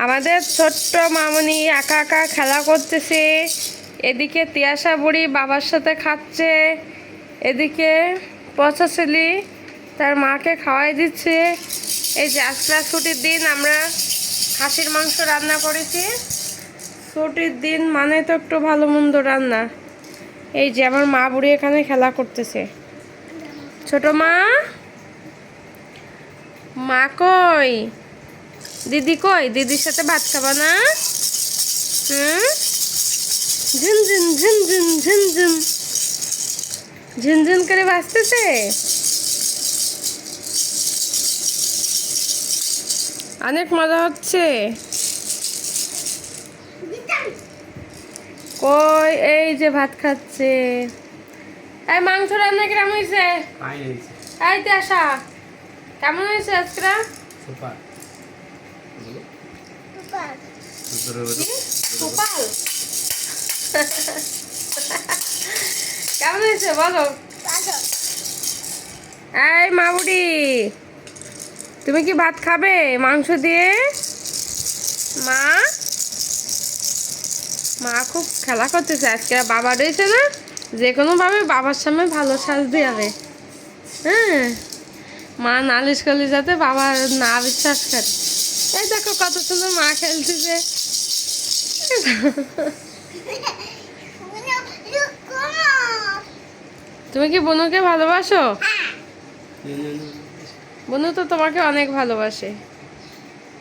আমাদের ছোট্ট মামনি একা একা খেলা করতেছে। এদিকে তিয়াশা বুড়ি বাবার সাথে খাচ্ছে, এদিকে পচা ছেলে তার মাকে খাওয়াই দিচ্ছে। এই যে আজকে ছুটির দিন আমরা খাসির মাংস রান্না করেছি। ছুটির দিন মানে তো একটু ভালো মন্দ রান্না। এই যে আমার মা বুড়ি এখানে খেলা করতেছে। ছোট মা, মা কই? দিদি কই? দিদির সাথে ভাত খাবা না? হুম, ঝিনঝিন ঝিনঝিন ঝিনঝিন ঝিনঝিন করে বাজতেছে। অনেক মজা হচ্ছে। কই? এই যে ভাত খাচ্ছে। এই মাংস রান্না কেমন হয়েছে? এই তিয়াশা, কেমন হয়েছে আজকে? সুপার কেমন হয়েছে বলো? এই মা বুড়ি, তুমি কি ভাত খাবে মাংস দিয়ে? মা, মা খুব খেলা করতেছে আজকে। বাবা রয়েছে না, যে কোনো ভাবে বাবার সামনে ভালো সাজ দেবে। হ্যাঁ, মা নালিশ করলে যাতে বাবা না বিশ্বাস করে। এই দেখো কত সুন্দর মা খেলতেছে। তুমি কি বনুকে ভালোবাসো? বনু তো তোমাকে অনেক ভালোবাসে।